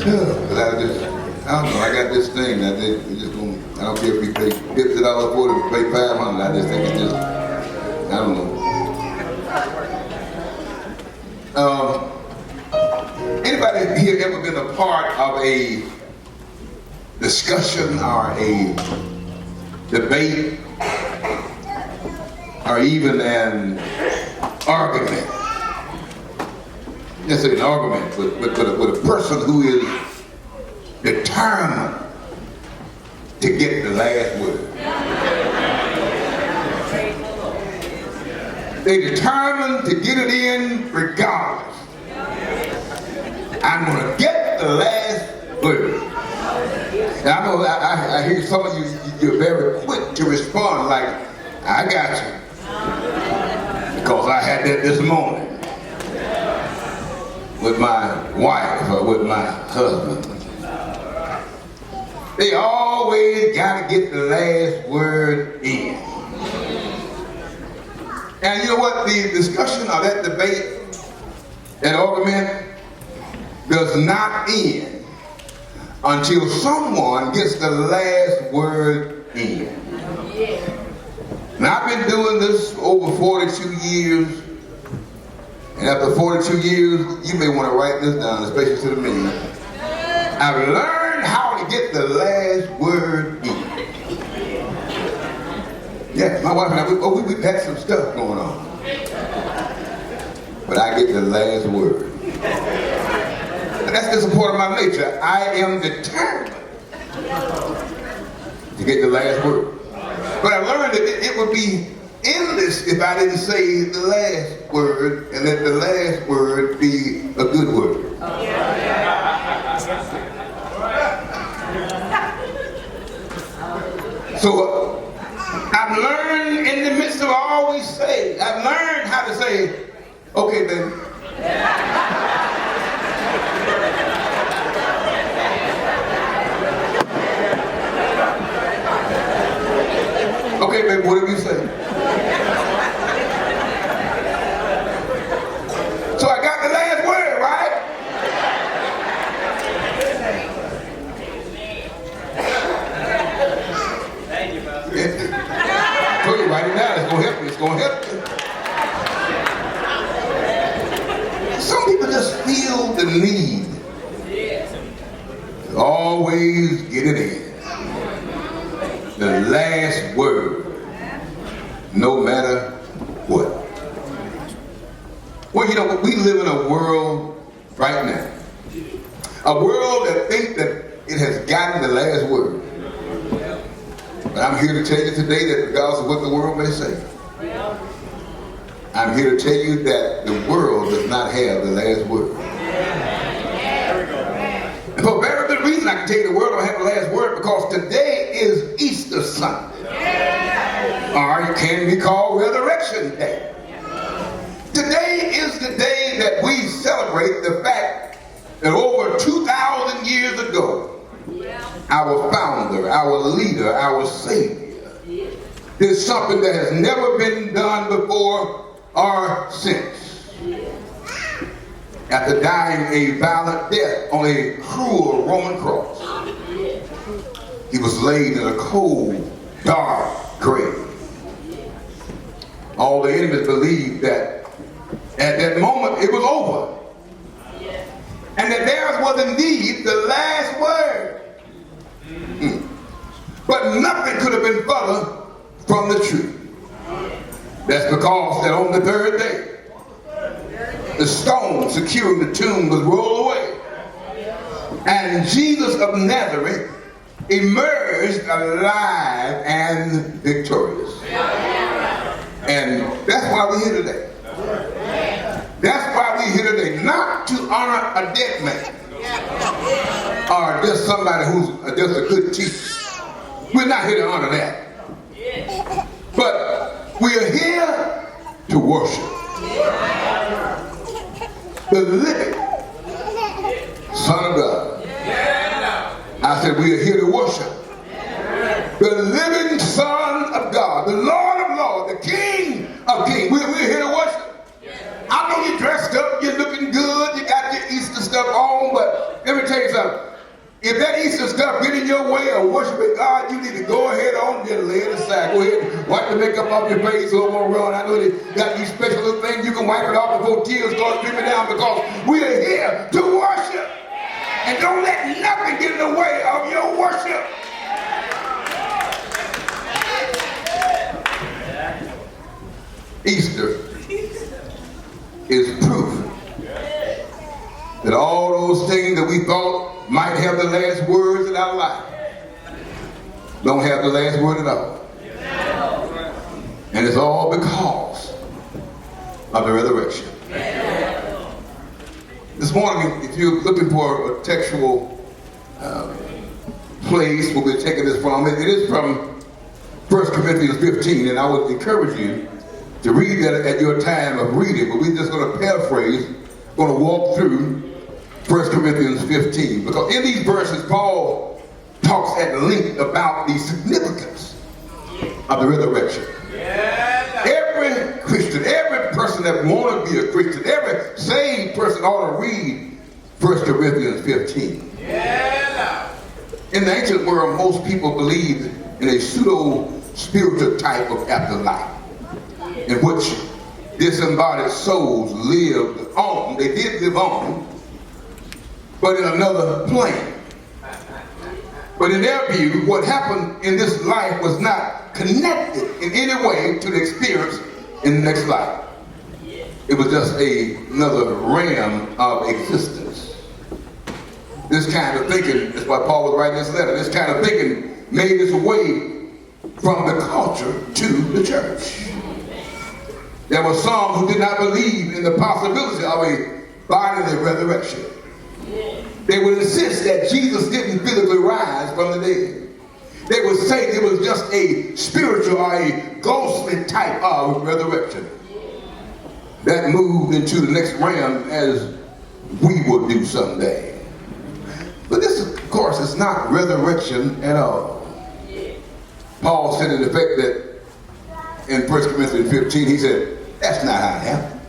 Because I don't know, I got this thing that they just gonna, I don't care if we pay $50 for it, if we pay $500, I just think it's just, I don't know. Anybody here ever been a part of a discussion or a debate or even an argument? Just an argument with a person who is determined to get the last word. They're determined to get it in regardless. I'm going to get the last word. Now, I know I hear some of you, you're very quick to respond like, I got you. Because I had that this morning with my wife or with my husband. They always got to get the last word in. And you know what? The discussion or that debate, that argument, does not end until someone gets the last word in. And I've been doing this for over 42 years. And after 42 years, you may want to write this down, especially to the men. I've learned how to get the last word in. Yeah, my wife and I, we've had some stuff going on. But I get the last word. And that's just a part of my nature. I am determined to get the last word. But I learned that it would be endless if I didn't say the last word and let the last word be a good word. So I've learned in the midst of always say, I've learned how to say, okay, baby. Okay, baby, whatever you say. So I got the last word, right? Thank you, Pastor. I told you, write it down. It's going to help you. It's going to help you. Some people just feel the need to always get it in. The last word, no matter what. Well, you know, we live in a world right now, a world that thinks that it has gotten the last word. But I'm here to tell you today that regardless of what the world may say, I'm here to tell you that the world does not have the last word. And for a very good reason, I can tell you the world don't have the last word, because today is Easter Sunday. Or it can be called Resurrection Day. Today is the day that we celebrate the fact that over 2,000 years ago, our founder, our leader, our savior, did something that has never been done before or since. After dying a violent death on a cruel Roman cross, he was laid in a cold, dark grave. All the enemies believed that at that moment it was over. And that theirs was indeed the last word. But nothing could have been further from the truth. That's because that on the third day, the stone securing the tomb was rolled away. And Jesus of Nazareth emerged alive and victorious. And that's why we're here today. That's why we're here today, not to honor a dead man or just somebody who's just a good teacher. We're not here to honor that. But we are here to worship the living Son of God. I said we are here to worship the living Son of God, the Lord of Lords, the King of Kings. We're here to worship. I know you're dressed up, you're looking good, you got your Easter stuff on, but let me tell you something. If that Easter stuff get in your way of worshiping God, you need to go ahead on and lay it aside. Go ahead and wipe the makeup off your face so it won't run. I know they got these special little things you can wipe it off before tears start streaming down, because we are here to worship. And don't let nothing get in the way of your worship. Easter is proof that all those things that we thought might have the last words in our life don't have the last word at all. And it's all because of the resurrection. This morning, if you're looking for a textual place where we're taking this from, it is from 1 Corinthians 15, and I would encourage you to read that at your time of reading, but we're just going to paraphrase, going to walk through 1 Corinthians 15, because in these verses, Paul talks at length about the significance of the resurrection. Every Christian, every person that wants to be a Christian, every saved person ought to read 1 Corinthians 15. In the ancient world, most people believed in a pseudo-spiritual type of afterlife, in which disembodied souls lived on. They did live on, but in another plane. But in their view, what happened in this life was not connected in any way to the experience in the next life. It was just another realm of existence. This kind of thinking, that's why Paul was writing this letter, this kind of thinking made its way from the culture to the church. There were some who did not believe in the possibility of a bodily resurrection. They would insist that Jesus didn't physically rise from the dead. They would say it was just a spiritual or a ghostly type of resurrection that moved into the next realm as we will do someday. But this, of course, is not resurrection at all. Paul said in effect that in 1 Corinthians 15, he said, that's not how it happened.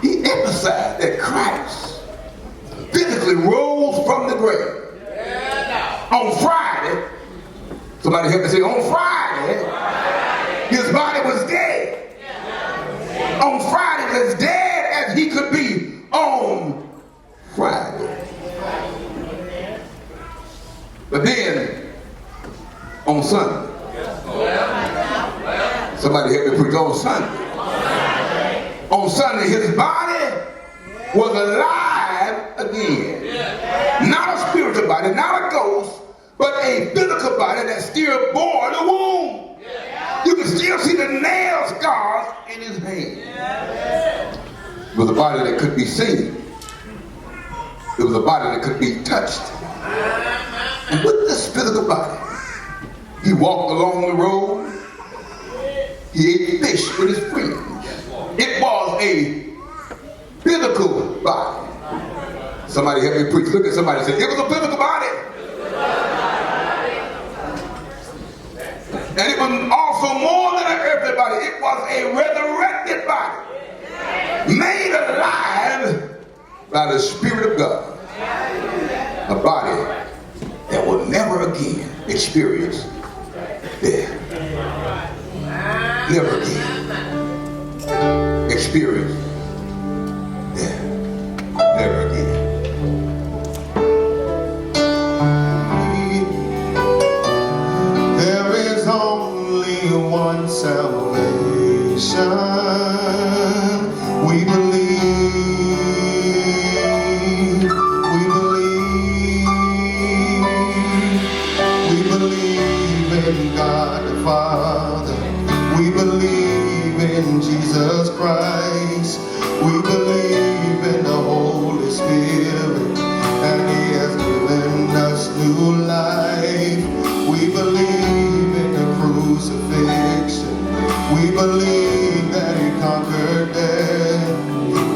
He emphasized that Christ physically rose from the grave. On Friday, somebody help me say, on Friday, his body was dead. On Friday, as dead as he could be on Friday. But then, on Sunday, somebody help me preach, on Sunday. On Sunday, his body was alive again. Not a spiritual body, not a ghost, but a physical body that still bore the wound. You can still see the nail scars in his hand. It was a body that could be seen. It was a body that could be touched. And with this physical body, he walked along the road. He ate fish with his friends. It was a physical body. Somebody help me preach. Look at somebody and say, it was a physical body. And it was also more than an earthly body. It was a resurrected body. Made alive by the Spirit of God. A body that will never again experience death. Never again experience death. Never again. There is only one salvation. We believe, we believe in God the Father. We believe in Jesus Christ. We believe in the Holy Spirit, and He has given us new life. We believe in the crucifixion. We believe that He conquered death.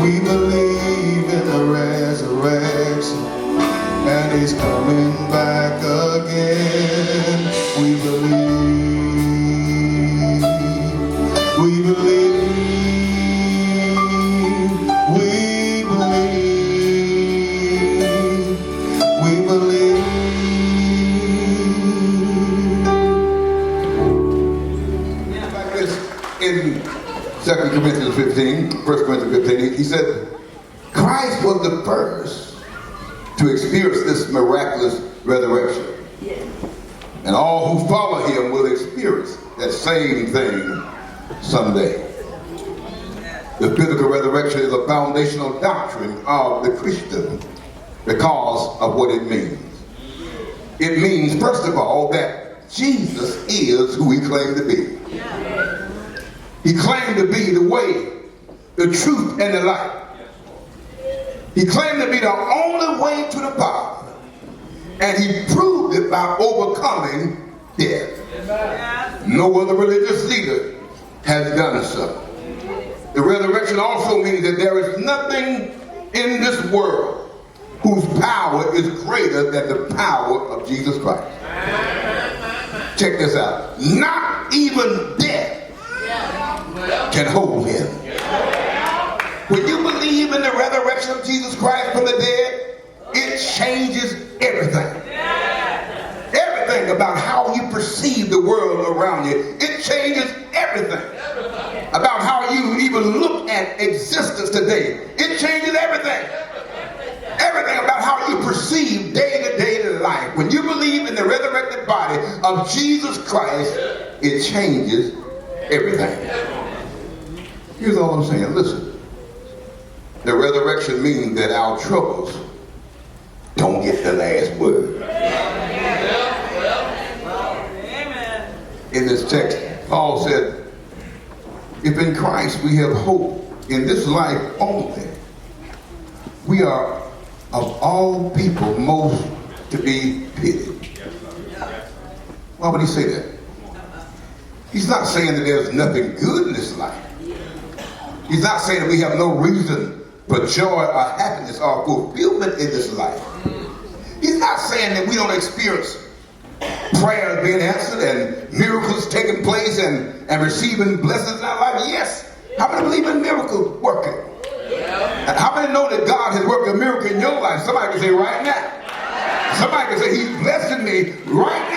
We believe in the resurrection, and He's coming back again. We believe. We believe, we believe, 2 Corinthians 15, 1 Corinthians 15, he said, Christ was the first to experience this miraculous resurrection. And all who follow him will experience that same thing someday. The physical resurrection is a foundational doctrine of the Christian because of what it means. It means, first of all, that Jesus is who he claimed to be. He claimed to be the way, the truth, and the light. He claimed to be the only way to the Father. And he proved it by overcoming death. No other religious leader has done so. The resurrection also means that there is nothing in this world whose power is greater than the power of Jesus Christ. Check this out. Not even death can hold him. When you believe in the resurrection of Jesus Christ from the dead, it changes everything. Everything about how you perceive the world around you. It changes everything. About how you even look at existence today. It changes everything. Everything about how you perceive day-to-day life. When you believe in the resurrected body of Jesus Christ, it changes everything. Here's all I'm saying. Listen. The resurrection means that our troubles don't get the last word. In this text, Paul said, if in Christ we have hope in this life only, we are of all people most to be pitied. Why would he say that? He's not saying that there's nothing good in this life. He's not saying that we have no reason for joy or happiness or fulfillment in this life. He's not saying that we don't experience prayers being answered and miracles taking place and receiving blessings in our life. Yes. How many believe in miracle working? And how many know that God has worked a miracle in your life? Somebody can say right now. Somebody can say he's blessing me right